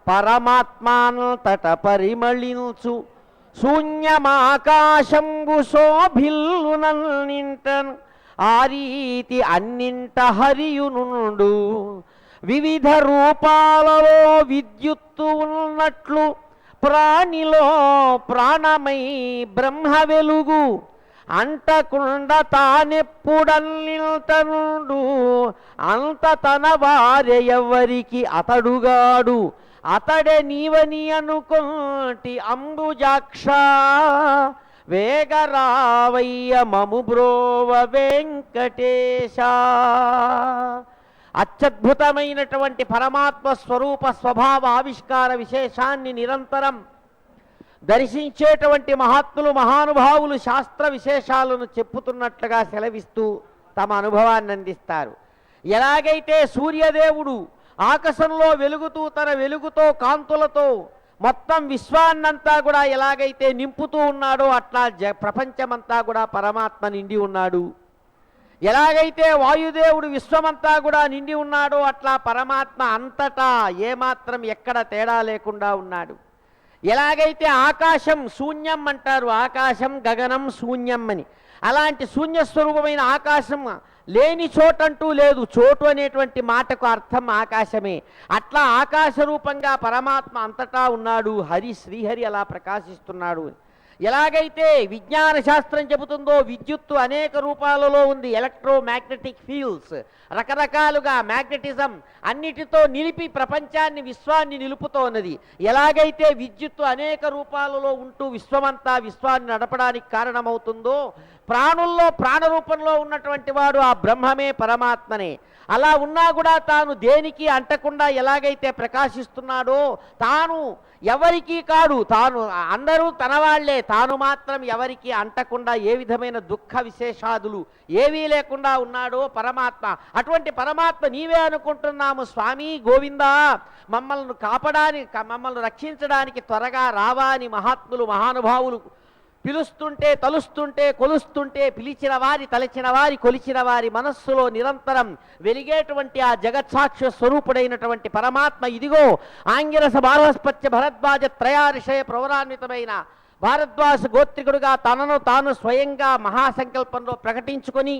పరమాత్మాంతట పరిమళించు శూన్యమాకాశంబు శోభిల్లునన్నింటన్ ఆ రీతి అన్నింట హరియునుండు వివిధ రూపాలలో విద్యుత్తు ఉన్నట్లు ప్రాణిలో ప్రాణమై బ్రహ్మ వెలుగు అంటకుండ తానెప్పుడన్నింటనుండు అంత తన వారె ఎవ్వరికి అతడుగాడు అతడే నీవని అనుకొంటి అంబుజాక్ష వేగరావయ్య మము బ్రోవ వెంకటేశ. అత్యద్భుతమైనటువంటి పరమాత్మ స్వరూప స్వభావ ఆవిష్కార విశేషాన్ని నిరంతరం దర్శించేటువంటి మహాత్ములు మహానుభావులు శాస్త్ర విశేషాలను చెప్పుతున్నట్లుగా సెలవిస్తూ తమ అనుభవాన్ని అందిస్తారు. ఎలాగైతే సూర్యదేవుడు ఆకాశంలో వెలుగుతూ తన వెలుగుతో కాంతులతో మొత్తం విశ్వాన్నంతా కూడా ఎలాగైతే నింపుతూ ఉన్నాడో అట్లా ప్రపంచమంతా కూడా పరమాత్మ నిండి ఉన్నాడు. ఎలాగైతే వాయుదేవుడు విశ్వమంతా కూడా నిండి ఉన్నాడో అట్లా పరమాత్మ అంతటా ఏమాత్రం ఎక్కడ తేడా లేకుండా ఉన్నాడు. ఎలాగైతే ఆకాశం శూన్యం అంటారు, ఆకాశం గగనం శూన్యం అని, అలాంటి శూన్యస్వరూపమైన ఆకాశం లేని చోటంటూ లేదు. చోటు అనేటువంటి మాటకు అర్థం ఆకాశమే. అట్లా ఆకాశ రూపంగా పరమాత్మ అంతటా ఉన్నాడు. హరి శ్రీహరి అలా ప్రకాశిస్తున్నాడు. ఎలాగైతే విజ్ఞాన శాస్త్రం చెబుతుందో విద్యుత్తు అనేక రూపాలలో ఉంది, ఎలక్ట్రోమాగ్నెటిక్ ఫీల్డ్స్, రకరకాలుగా మ్యాగ్నెటిజం అన్నిటితో నిలిపి ప్రపంచాన్ని విశ్వాన్ని నిలుపుతోన్నది. ఎలాగైతే విద్యుత్తు అనేక రూపాలలో ఉంటూ విశ్వాన్ని నడపడానికి కారణమవుతుందో, ప్రాణుల్లో ప్రాణరూపంలో ఉన్నటువంటి వాడు ఆ బ్రహ్మమే, పరమాత్మనే. అలా ఉన్నా కూడా తాను దేనికి అంటకుండా ఎలాగైతే ప్రకాశిస్తున్నాడో, తాను ఎవరికీ కాడు, తాను అందరూ తన వాళ్లే, తాను మాత్రం ఎవరికి అంటకుండా ఏ విధమైన దుఃఖ విశేషాదులు ఏవీ లేకుండా ఉన్నాడో పరమాత్మ. అటువంటి పరమాత్మ నీవే అనుకుంటున్నాము స్వామి గోవిందా, మమ్మల్ని కాపాడడానికి, మమ్మల్ని రక్షించడానికి త్వరగా రావా అని మహాత్ములు మహానుభావులు పిలుస్తుంటే, తలుస్తుంటే, కొలుస్తుంటే, పిలిచిన వారి, తలచిన వారి, కొలిచిన వారి మనస్సులో నిరంతరం వెలిగేటువంటి ఆ జగత్సాక్షి స్వరూపుడైనటువంటి పరమాత్మ ఇదిగో ఆంగిరస బాలస్పత్య భరద్వాజ త్రయారిషయ ప్రవరాన్వితమైన భారద్వాజ గోత్రికుడుగా తనను తాను స్వయంగా మహాసంకల్పంలో ప్రకటించుకొని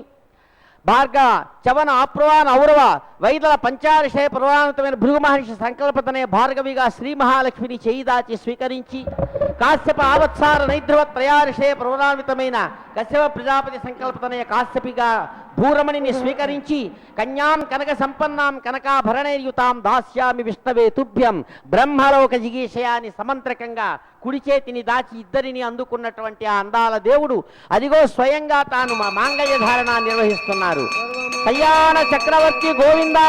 భార్గవ చవన ఆప్రవాన ఔరవ వైదల పంచారిషయ ప్రవరాన్వితమైన భృగు మహర్షి సంకల్పతనే భార్గవిగా శ్రీ మహాలక్ష్మిని చేయిదాచి స్వీకరించి, కాశ్యప ఆవత్సార నైద్రవ త్రయారిషయ ప్రవరాన్వితమైన కశ్యప ప్రజాపతి సంకల్పతనయ కాశ్యపిగా భూరమణిని స్వీకరించి, కన్యాం కనక సంపన్నాం కనకాభరణైర్యుతాం దాస్యామి విష్ణవే తుభ్యం బ్రహ్మలోక జిగీషయాన్ని సమంత్రకంగా కుడి చేతిని దాచి ఇద్దరిని అందుకున్నటువంటి ఆ అందాల దేవుడు అదిగో స్వయంగా తాను మా మాంగళ్య ధారణ నిర్వహిస్తున్నారు. కళ్యాణ చక్రవర్తి గోవిందా.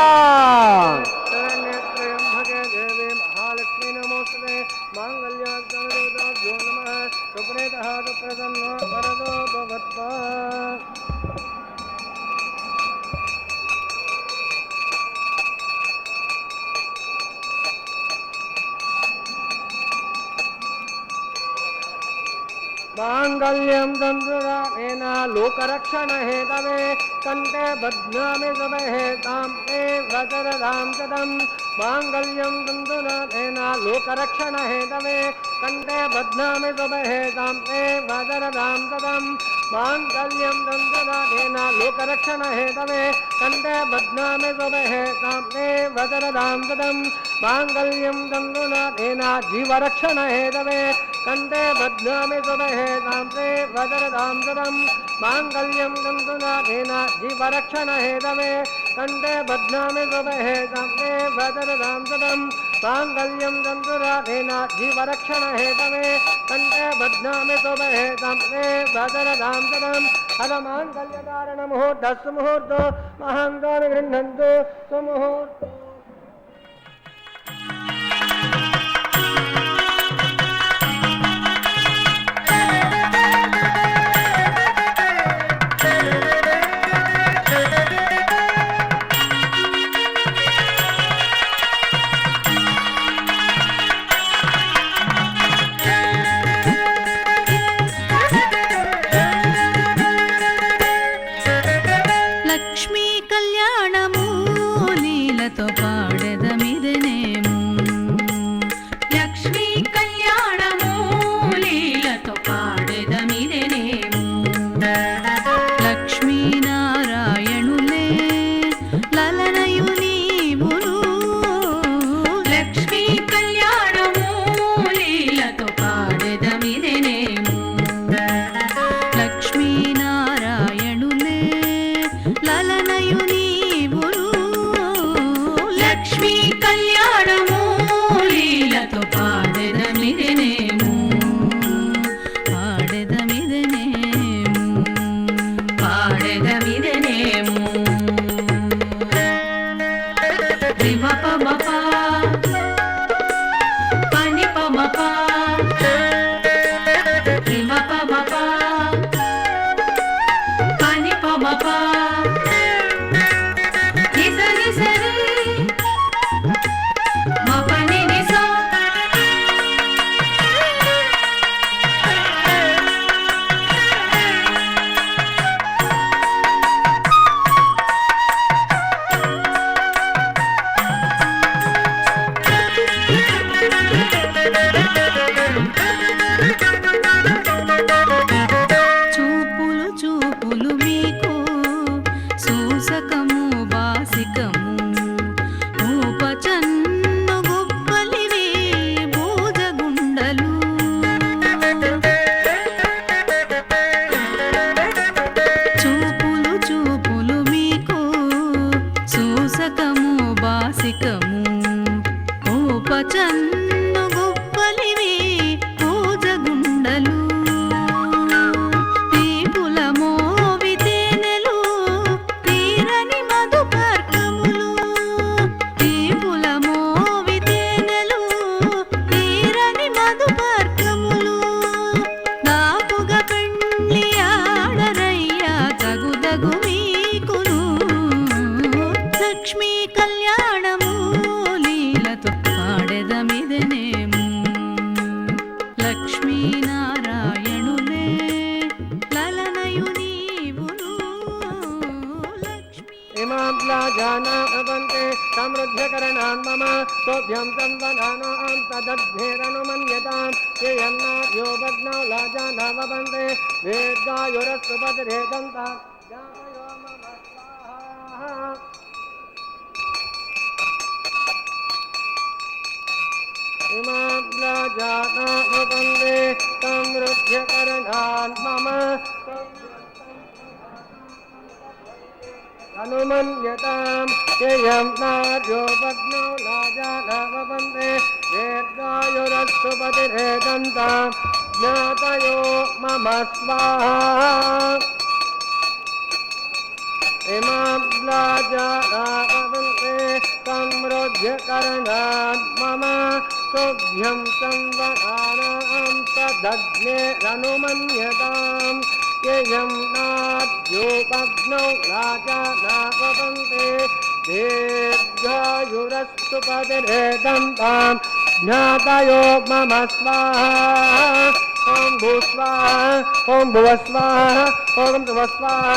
मांगल्यं तंतुरानेन लोकरक्षण हेतवे कंठे बध्नामि शुभे तां ते वज्रदां सदं मांगल्यं तंतुरानेन लोकरक्षण हेतवे कंठे बध्नामि शुभे तां ते वज्रदां सदं मांगल्यं तंतुरानेन लोकरक्षण हेतवे कंठे बध्नामि शुभे तां ते वज्रदां सदं मांगल्यं तंतुरानेन जीवरक्षण हेतवे कंठे बध्नामि शुभे तां ते वज्रदां सदं मांगल्यं तंतुनानेन जीवरक्षण हेतवे कंठे बध्नामि शुभे तां ते वज्रदां सदं मांगल्यं तंतुनानेन जीवरक्षण हेतवे कंठे बध्नामि शुभे तां ते वज्रदां सदं अद मांगल्यधारण मुहूर्तः मुहूर्तो महान्तानि गृह्णन्तु सुमुहूर्तो. లక్ష్మీ కళ్యాణము లీలతో जाना भवन्ते समृद्ध्यकरणान् मम सोऽभ्यं संवदानां तदद्धेरनुमन्यतां ये यन्नाद्यो भग्नौ लाजाना भवन्ते वेद्गायुरस्तुपतिरेदन्ता जातयो मम स्वाहा इमां जाना भवन्ते समृद्ध्यकरणान् मम अनुमन्यतां ययं नार्यो भग्नौ लाजाना भवन्ते वेद्गायुरस्तुपतिरेदन्तां ज्ञातयो मम स्वाहा इमां जाना भवन्ते समृद्ध्यकरणान् मम सोऽभ्यं संवदानां तदग्नेरनुमन्यतां ययं नाद्यो भग्नौ लाजाना भवन्ते दीर्घायुरस्तुपतिरेदन्तां ज्ञातयो मम स्वाहा ओम भूस्वाहा ओम भुवस्वाहा ओम तवस्वाहा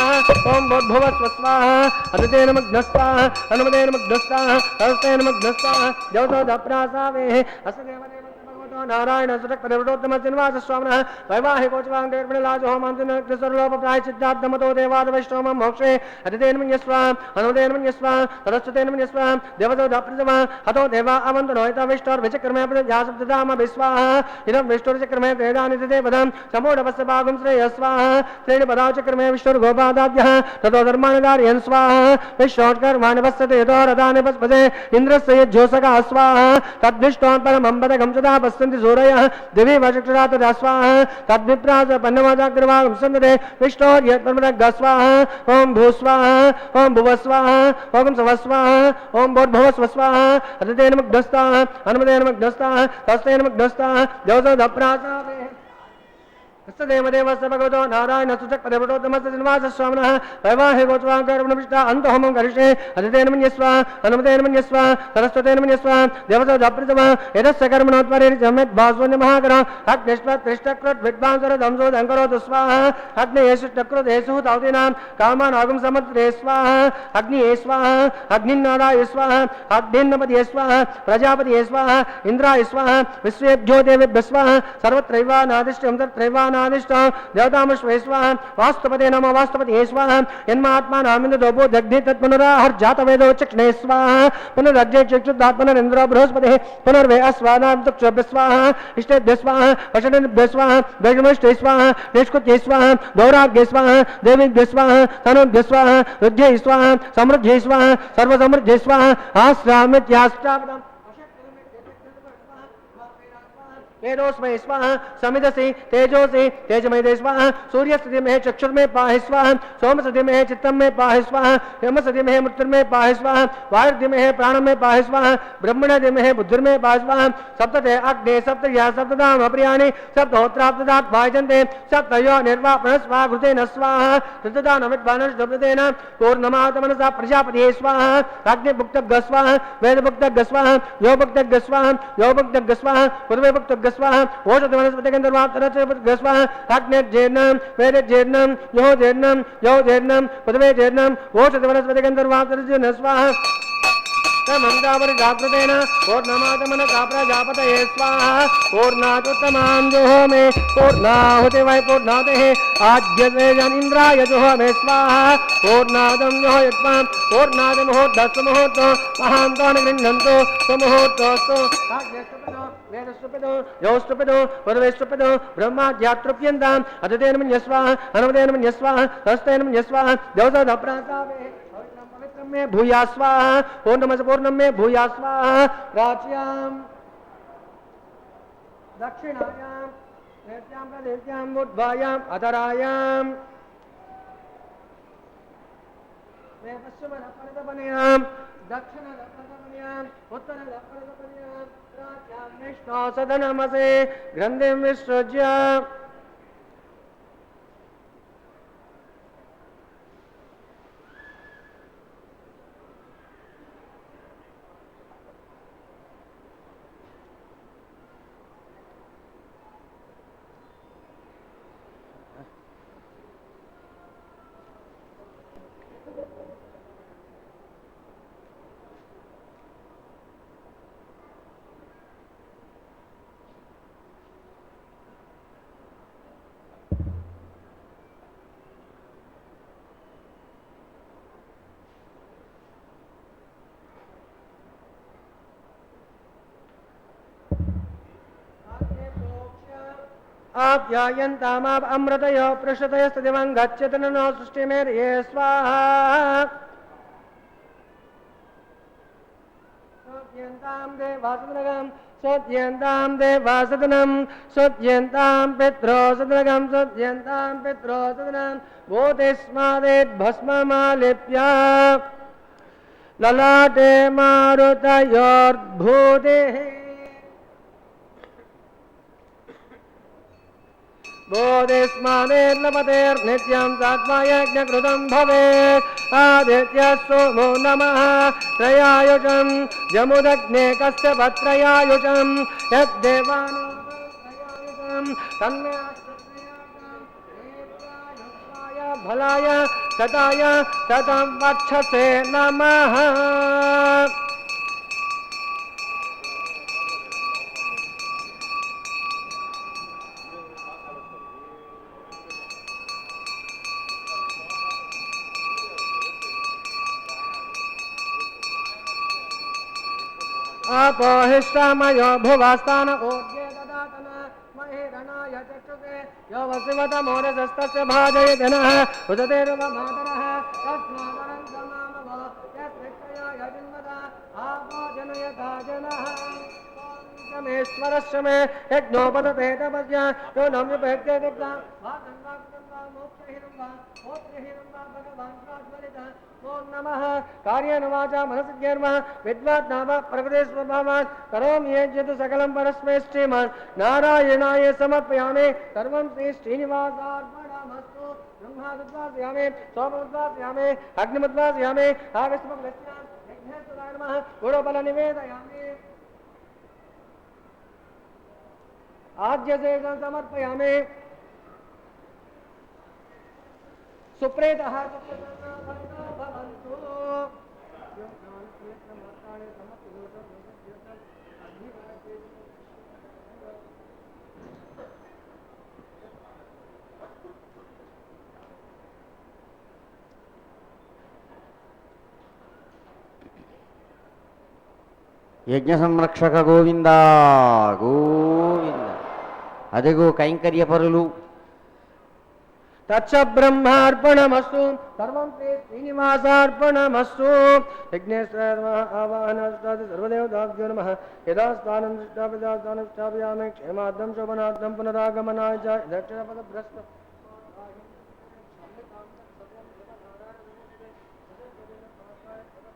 ओम भूर्भुवस्वस्वाहा अनुदेन मग्नस्वाहा अनुमदेन मग्नस्वाहा हस्तेन मग्नस्वाहा जवसोदप्रासावे असदेवदेव नारायण सुरक्पदेवोत्तम श्रीनिवास स्वामिनः वैवाहिकोचवाङ्गेर्पणिलाजो होमांसर्वलोपप्रायचित्ताब्दमतो देवाद वैष्णवं मोक्षे अतिदेन मन्यस्वाहा अनुदेन मन्यस्वाहा सरस्वतेन मन्यस्वाहा देवदोदाप्रजमा हतो देवा अवन्तनोहिता विष्टोर्विचक्रमे प्रजासप्तधाम विस्वाहा इदं विष्टोर्चक्रमे वेदानि देवदं समूढवस्य भागं श्रेयस्वाहा श्रेणिपदाचक्रमे विष्णुर्गोपादाद्यः ततो धर्माणि धारयन् स्वाहा विष्णोर्कर्माणि वස්සते यतो रथानि वस्पते इन्द्रस्य यज्जोषका स्वाहा तद्विष्णोन् परमं पदकं सदा वसन्ति सूरयः दिवि वचक्षुरा तदा स्वाहा तद्विप्रास पन्नवाजाग्रवागं सन्दते विष्णोर्यत्परमदग्गस्वाहा ॐ भूस्वाहा ॐ भुवस्वाहा ॐ सवस्वाहा ॐ भूर्भुवस्वस्वाहा अतितेन मग्नस्ताः अनुमतेन मग्नस्ताः तस्तेन मग्नस्ताः जवसोदप्रासावे देवदेवस्य भगवतो नारायण सुचक्पदेवोत्तमस्य श्रीनिवास स्वामिनः वैवाहिकोचवाङ्गेर्पणिष्टा अन्तहोमं करिष्ये अतितेन मन्यस्वाहा अनुमतेन मन्यस्वाहा सरस्वतेन मन्यस्वाहा देवसोदप्रितमः यदस्य कर्मणोत्परेर्जमेद्भास्वन्यमहाकरः अग्निष्टकृत् विद्वांसरदंसोदङ्करोतु स्वाहा अग्नेयेषुष्टकृतेषु तावतीनां कामानागं समुद्रे स्वाहा अग्निये स्वाहा अग्निन्नादाय स्वाहा अग्निन्नपतिये स्वाहा प्रजापतिये स्वाहा इन्द्राय स्वाहा विश्वेभ्यो देवेभ्यः स्वाहा सर्वत्रैवानादिष्टं तत्रैवानादिष्टं देवतामश्वे स्वाहा वास्तुपते नमो वास्तुपतिये स्वाहा यन्मात्मानामिन्दोपो दग्धे तत्पुनराहर्जातवेदो चक्षणे स्वाहा पुनरज्जे चक्षुर्धात् पुनरिन्द्रो बृहस्पतिः पुनर्वे अस्वानां चक्षुभ्यः स्वाहा इष्टेभ्यः स्वाहा वषडेभ्यः स्वाहा वेगमष्टे स्वाहा निष्कुत्यै स्वाहा दौराग्ये स्वाहा देवीभ्यः स्वाहा तनुभ्यः स्वाहा रुद्ध्यै स्वाहा समृद्ध्यै स्वाहा सर्वसमृद्ध्यै स्वाहा आश्रामित्याष्टापदम् वेदोस्मय स्वाहा समिदसि तेजोसि तेजमय स्वाहा सूर्यस्ति में चक्षुर्मे पाहि स्वाहा सोमसति में चित्तम में पाहि स्वाहा यमसति में मृत्युर्मे पाहि स्वाहा वायुर्दि में प्राणम में पाहि स्वाहा ब्रह्मणदि में बुद्धिर्मे पाहि स्वाहा सप्तते अग्ने सप्तया सप्तदाम अप्रियाणि सप्तहोत्राप्तदात् भाजन्ते सप्तयो निर्वापन स्वाहा घृतेन स्वाहा ऋतदानमिद्वानश्दब्देन पूर्णमातमनसा प्रजापतिये स्वाहा अग्निभुक्तग् स्वाहा वेदभुक्तग् स्वाहा योभुक्तग् स्वाहा योभुक्तग् स्वाहा पूर्वेभुक्तग् स्वाहा ओषध वनस्पतिगन्धर्वाप्तरच स्वाहा अग्निर्जीर्णं वेदजीर्णं योजीर्णं पृथ्वीजीर्णं ओषध वनस्पतिगन्धर्वाप्तरच स्वाहा मंदावरी जागृतेन पूर्णमातमन प्रजापतये स्वाहा पूर्णातुत्तमां जुहोमे पूर्णाहुति वै पूर्णातेः आद्यते जनिन्द्राय जुहोमे स्वाहा पूर्णादं जुहोयत्वां पूर्णादिमुहूर्तस्तु मुहूर्तो महान्तान् गृह्णन्तु सुमुहूर्तोऽस्तु वेदस्तुपितो योस्तुपितो वरवेस्तुपितो ब्रह्माद्यातृप्यन्ताम् अतितेन मन्यस्वाहा अनुमतेन मन्यस्वाहा हस्तेन मन्यस्वाहा जवसोदप्रासावे में भूया स्वाहा पूर्णम में भूया स्वाहा प्राच्यां दक्षिणायां नैत्यां प्रदेश्यां उद्भायां अधरायां में पश्चिमदपरदपनयां दक्षिणदपरदपनयां उत्तरदपरदपनयां प्राच्यां विष्णो सदनमसे ग्रन्थिं विसृज्य आप्यायन्तामाप अमृतयो पृष्ठतयस्तदिवं गच्छति नो सृष्टिमेर्ये स्वाहा सोद्यन्तां देवासदनगं सोद्यन्तां देवासदनं सोद्यन्तां पित्रोसदनगं सोद्यन्तां पित्रोसदनं भूतिस्मादेद्भस्ममालिप्य ललाटे मारुतयोर्भूतिः बोधिस्मादेर्लपतेर्नित्यं सात्मा यज्ञकृतं भवेत् आदित्य सोमो नमः त्रयायुषं जमुदग्ने कस्य भत्रयायुषं यद्देवानो त्रयायुषं तन्मे भलाय सताय सतं वक्षसे नमः अपोहिष्टामयो भुवास्तान ओद्ये ददातन महेरणाय चक्षुषे यो वसिवतमोरजस्तस्य भाजयतनः उदतेरुवमातरः तस्मादनं समामवो यत्रिक्तयाय जिन्वदा आपो जनयता जनः समेश्वरस्य मे यज्ञोपदते तपस्या यो नम्यपेत्य दिग्धा मोक्षहिरं वा भगवान् प्राज्वलितः नमः कार्येन वाचा मनसिद्ध्यर्म विद्वात् नाम प्रकृतिस्वभावात् करोमि यज्ञत् सकलं परस्मै श्रीमान् नारायणाय समर्पयामि सर्वं श्री श्रीनिवासार्पणमस्तु ब्रह्मादुद्वासयामि सोमोद्वासयामि अग्निमुद्वासयामि आगस्मग्लस्यान् यज्ञेश्वराय नमः गुणबलनिवेदयामि आज्यसेनं समर्पयामि सुप्रेतः యజ్ఞ సంరక్షక గోవింద గోవింద. అదిగో కైంకర్యపరులు. तच्च ब्रह्मार्पणमस्तु सर्वं श्रीनिवासार्पणमस्तु यज्ञेश्वर आवाहनास्तादि सर्वदेवताभ्यो नमः यदा स्थानं स्थापयामि क्षेमार्थं शोभनार्थं पुनरागमनाय च दक्षिणपदभ्रष्ट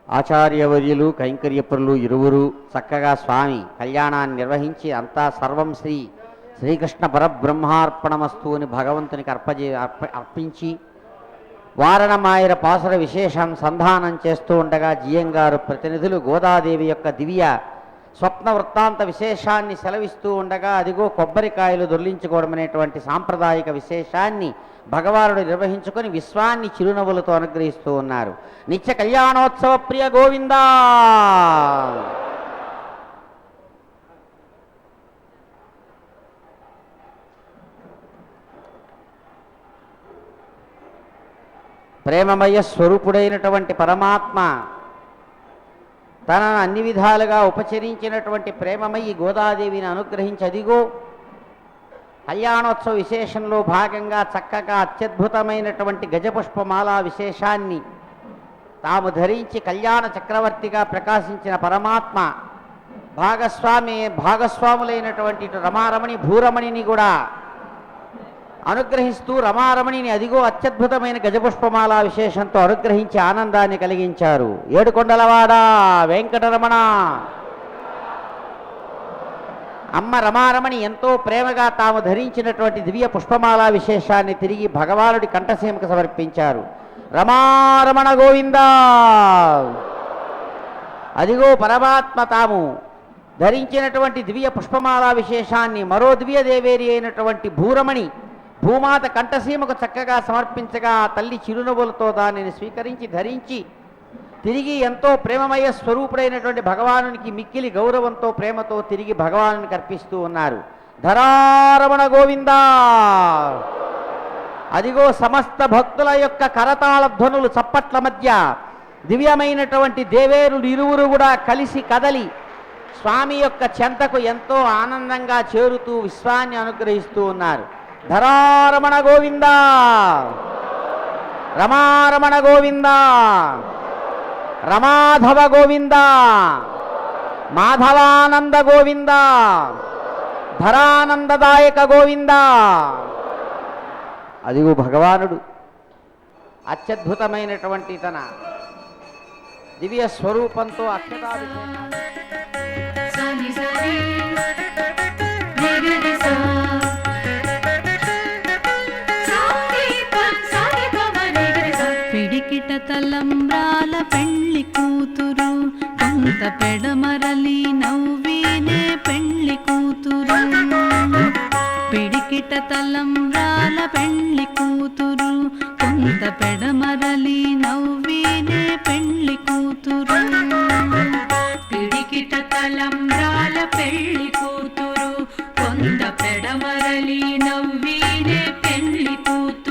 ఆచార్యవర్యులు కైంకర్యపరులు ఇరువురు చక్కగా స్వామి కళ్యాణాన్ని నిర్వహించి అంతా సర్వం శ్రీకృష్ణ పరబ్రహ్మార్పణమస్తు అని భగవంతునికి అర్పించి వారణమాయర పాసుర విశేషం సంధానం చేస్తూ ఉండగా జియంగారు ప్రతినిధులు గోదాదేవి యొక్క దివ్య స్వప్న వృత్తాంత విశేషాన్ని సెలవిస్తూ ఉండగా అదిగో కొబ్బరికాయలు దొర్లించుకోవడం అనేటువంటి సాంప్రదాయిక విశేషాన్ని భగవానుడు నిర్వహించుకొని విశ్వాన్ని చిరునవ్వులతో అనుగ్రహిస్తూ ఉన్నారు. నిత్య కళ్యాణోత్సవ ప్రియ గోవిందా. ప్రేమమయ స్వరూపుడైనటువంటి పరమాత్మ తనను అన్ని విధాలుగా ఉపచరించినటువంటి ప్రేమమయి గోదాదేవిని అనుగ్రహించి అదిగో కళ్యాణోత్సవ విశేషంలో భాగంగా చక్కగా అత్యద్భుతమైనటువంటి గజపుష్పమాల విశేషాన్ని తాము ధరించి కళ్యాణ చక్రవర్తిగా ప్రకాశించిన పరమాత్మ భాగస్వాములైనటువంటి రమారమణి భూరమణిని కూడా అనుగ్రహిస్తూ రమారమణిని అదిగో అత్యద్భుతమైన గజపుష్పమాల విశేషంతో అనుగ్రహించి ఆనందాన్ని కలిగించారు. ఏడుకొండలవాడ వెంకటరమణ. అమ్మ రమారమణి ఎంతో ప్రేమగా తాము ధరించినటువంటి దివ్య పుష్పమాల విశేషాన్ని తిరిగి భగవానుడి కంఠసీమకు సమర్పించారు. రమారమణ గోవింద. అదిగో పరమాత్మ తాము ధరించినటువంటి దివ్య పుష్పమాల విశేషాన్ని మరో దివ్య దేవేరి అయినటువంటి భూరమణి భూమాత కంఠసీమకు చక్కగా సమర్పించగా తల్లి చిరునవ్వులతో దానిని స్వీకరించి ధరించి తిరిగి ఎంతో ప్రేమమయ స్వరూపుడైనటువంటి భగవానునికి మిక్కిలి గౌరవంతో ప్రేమతో తిరిగి భగవానునికి అర్పిస్తూ ఉన్నారు. ధరారమణ గోవింద. అదిగో సమస్త భక్తుల యొక్క కరతాళ ధ్వనులు చప్పట్ల మధ్య దివ్యమైనటువంటి దేవేరులు ఇరువురు కూడా కలిసి కదలి స్వామి యొక్క చెంతకు ఎంతో ఆనందంగా చేరుతూ విశ్వాన్ని అనుగ్రహిస్తూ ఉన్నారు. ధరారమణ గోవింద, రమారమణ గోవింద, రమాధవ గోవింద, మాధవానంద గోవింద, ధరానందదాయక గోవింద. అదిగో భగవానుడు అత్యద్భుతమైనటువంటి తన దివ్య స్వరూపంతో అక్షతాభిషేకం. పిడికిట తలంబ్రాల పెళ్లి కూతురు, కొంత పెడమరలి నవ్వీనే పెళ్లి కూతురు. పిడికిట తలంబ్రాల పెళ్లి కూతురు, కొంత పెడమరలి నవ్వీనే పెళ్లి కూతురు. పిడికిట తలంబ్రాల పెళ్లి కూతురు, కొంత పెడమరలి నవ్వీనే పెళ్లి కూతురు.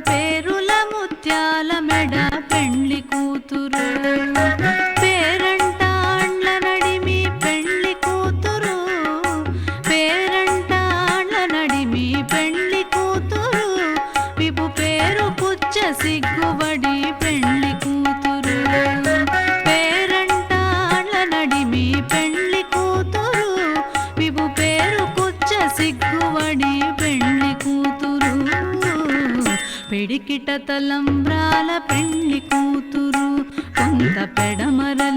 పేరుల ముత్యాల మెడ పెళ్లి కూతురు, పేరంటాండ్ల నడిమి పెళ్లి కూతురు, పేరంటాండ్ల నడిమి పెళ్లి కూతురు, విపు పేరు పుచ్చ సిగ్గుబడి పెళ్లి కూతురు, పేరంటాండ్ల నడిమి పెళ్లి కూతురు, విపు పేరు పుచ్చ సిగ్గుబడి పెళ్లి కూతురు. పిడికిట తలంబ్రాల పెళ్లి కూతురు, కొంత పెడమరలి